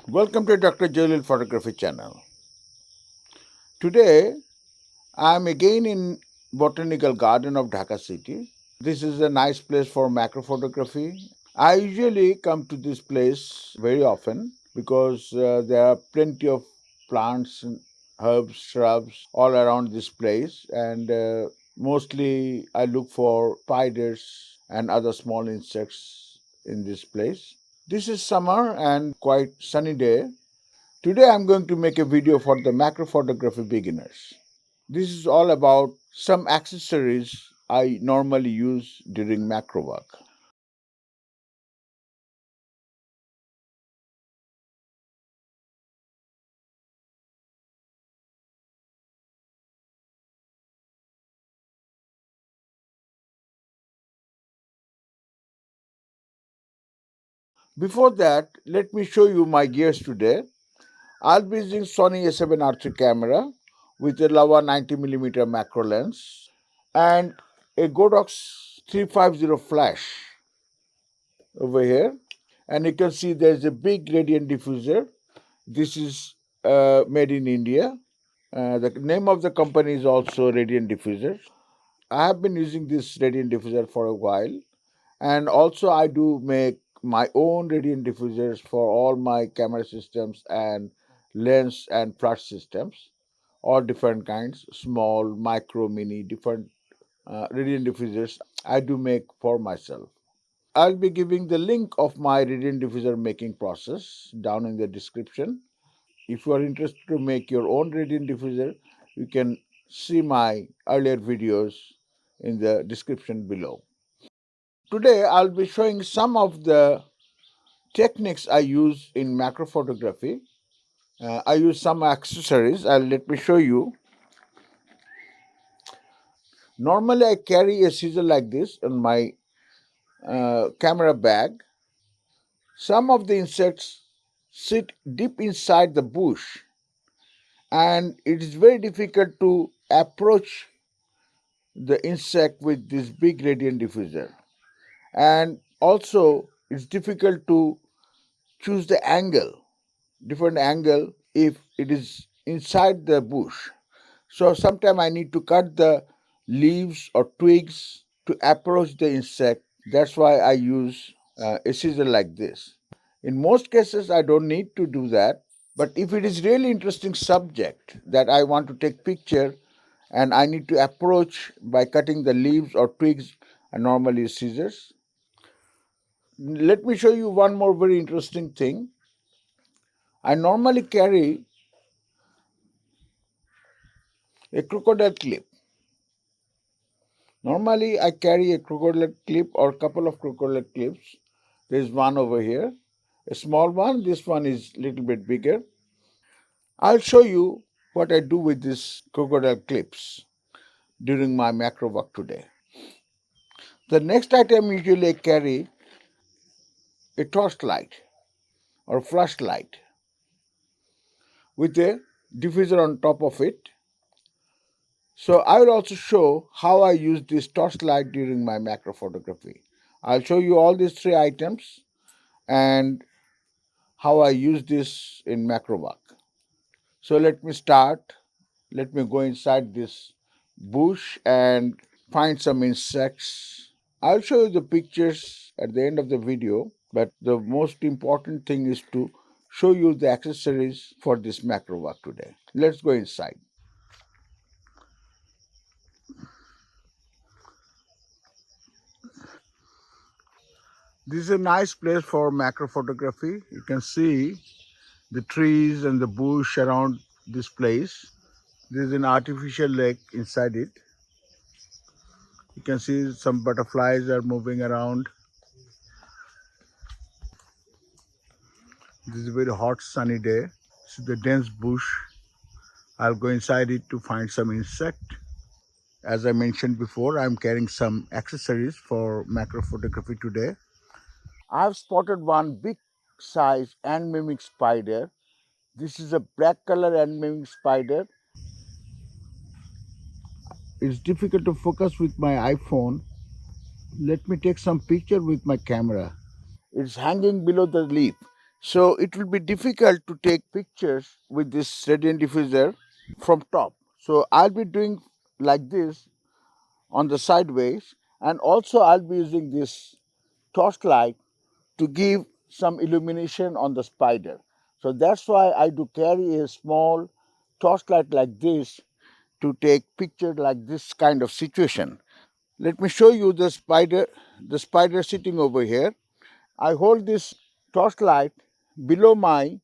Welcome to Dr. Jalil Photography channel. Today I am again in Botanical Garden of Dhaka city. This is a nice place for macro photography. I usually come to this place very often because there are plenty of plants, and herbs, shrubs all around this place, and mostly I look for spiders and other small insects in this place. This is summer and quite sunny day. Today I'm going to make a video for the macro photography beginners. This is all about some accessories I normally use during macro work. Before that, let me show you my gears today. I'll be using Sony A7Riii camera with a Laowa 90mm macro lens and a Godox 350 flash over here. And you can see there's a big radiant diffuser. This is made in India. The name of the company is also Radiant Diffuser. I have been using this Radiant Diffuser for a while, and also I do make my own Radiant Diffusers for all my camera systems and lens and flash systems, all different kinds, small, micro, mini, different Radiant Diffusers I do make for myself. I'll be giving the link of my Radiant Diffuser making process down in the description. If you are interested to make your own radiant diffuser, you can see my earlier videos in the description below. Today, I'll be showing some of the techniques I use in macro photography. I use some accessories. Let me show you. Normally, I carry a scissor like this on my camera bag. Some of the insects sit deep inside the bush, and it is very difficult to approach the insect with this big radiant diffuser, and also it's difficult to choose the angle, different angle if it is inside the bush. So sometimes I need to cut the leaves or twigs to approach the insect. That's why I use a scissor like this. In most cases I don't need to do that, but if it is really interesting subject that I want to take picture and I need to approach by cutting the leaves or twigs, I normally use scissors. Let me show you one more very interesting thing. I normally carry a crocodile clip. Normally I carry a crocodile clip or a couple of crocodile clips. There is one over here, a small one. This one is a little bit bigger. I'll show you what I do with these crocodile clips during my macro work today. The next item usually I carry a torchlight or flashlight with a diffuser on top of it. So I will also show how I use this torchlight during my macro photography. I'll show you all these three items and how I use this in macro work. So let me start. Let me go inside this bush and find some insects. I'll show you the pictures at the end of the video, but the most important thing is to show you the accessories for this macro work today. Let's go inside. This is a nice place for macro photography. You can see the trees and the bush around this place. There is an artificial lake inside it. You can see some butterflies are moving around. This is a very hot sunny day. This is the dense bush. I'll go inside it to find some insect. As I mentioned before, I'm carrying some accessories for macro photography today. I've spotted one big size ant mimic spider. This is a black color ant mimic spider. It's difficult to focus with my iPhone. Let me take some picture with my camera. It's hanging below the leaf. So it will be difficult to take pictures with this radiant diffuser from top. So I'll be doing like this on the sideways, and also I'll be using this torchlight to give some illumination on the spider. So that's why I do carry a small torchlight like this to take picture like this kind of situation. Let me show you the spider sitting over here. I hold this torchlight below my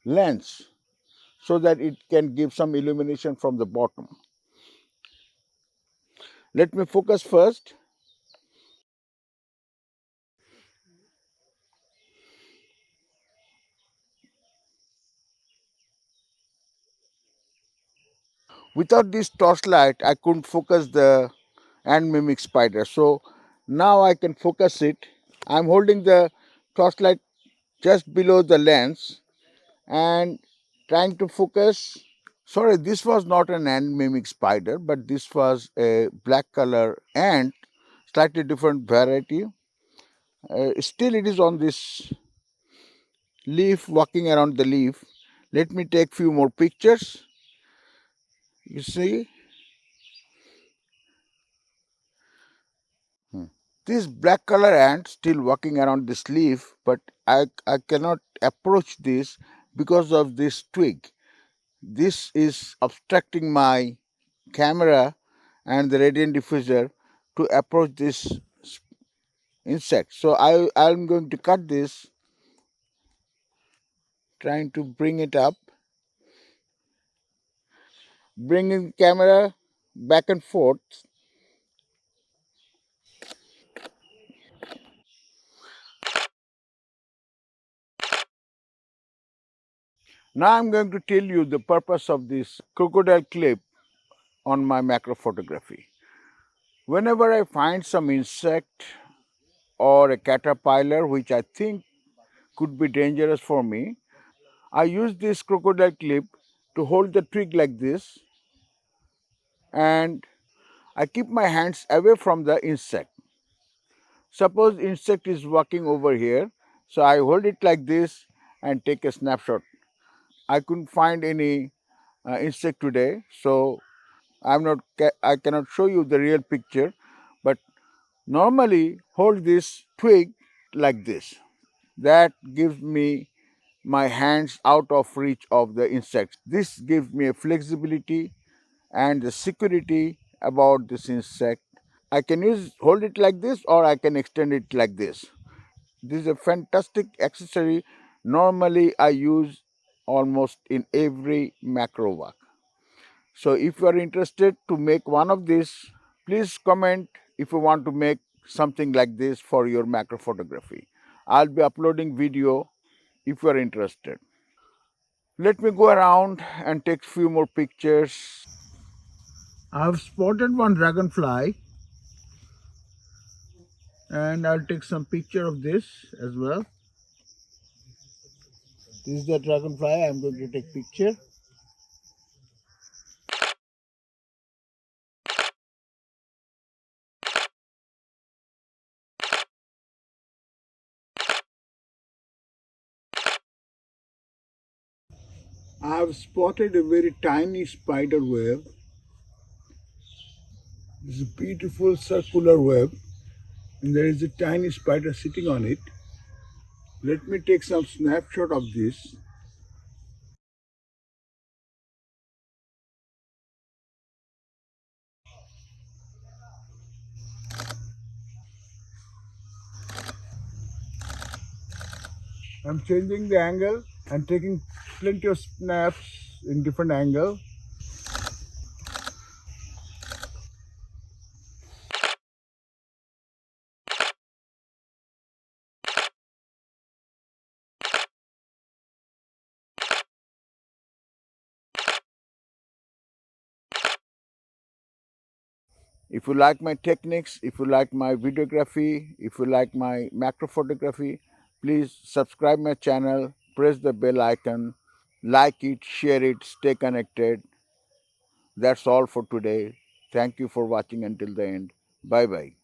lens so that it can give some illumination from the bottom. Let me focus first. Without this torchlight, I couldn't focus the ant mimic spider. So now I can focus it. I'm holding the torchlight just below the lens and trying to focus. Sorry, this was not an ant mimic spider, but this was a black color ant, slightly different variety. Still, it is on this leaf, walking around the leaf. Let me take few more pictures. You see, this black color ant still walking around this leaf, but I cannot approach this because of this twig. This is obstructing my camera and the radiant diffuser to approach this insect. So I'm going to cut this, trying to bring it up, bringing the camera back and forth. Now I'm going to tell you the purpose of this crocodile clip on my macro photography. Whenever I find some insect or a caterpillar which I think could be dangerous for me, I use this crocodile clip to hold the twig like this, and I keep my hands away from the insect. Suppose insect is walking over here, so I hold it like this and take a snapshot. I couldn't find any insect today, so I cannot show you the real picture, but normally hold this twig like this. That gives me my hands out of reach of the insects. This gives me a flexibility and the security about this insect. I can hold it like this, or I can extend it like this. This is a fantastic accessory. Normally I use almost in every macro work. So if you are interested to make one of these, please comment if you want to make something like this for your macro photography. I'll be uploading video if you are interested. Let me go around and take few more pictures. I've spotted one dragonfly and I'll take some picture of this as well. This is the dragonfly. I'm going to take picture. I've spotted a very tiny spider web. This is a beautiful circular web, and there is a tiny spider sitting on it. Let me take some snapshot of this. I'm changing the angle and taking plenty of snaps in different angle. If you like my techniques, if you like my videography, if you like my macro photography, please subscribe my channel, press the bell icon, like it, share it, stay connected. That's all for today. Thank you for watching until the end. Bye bye.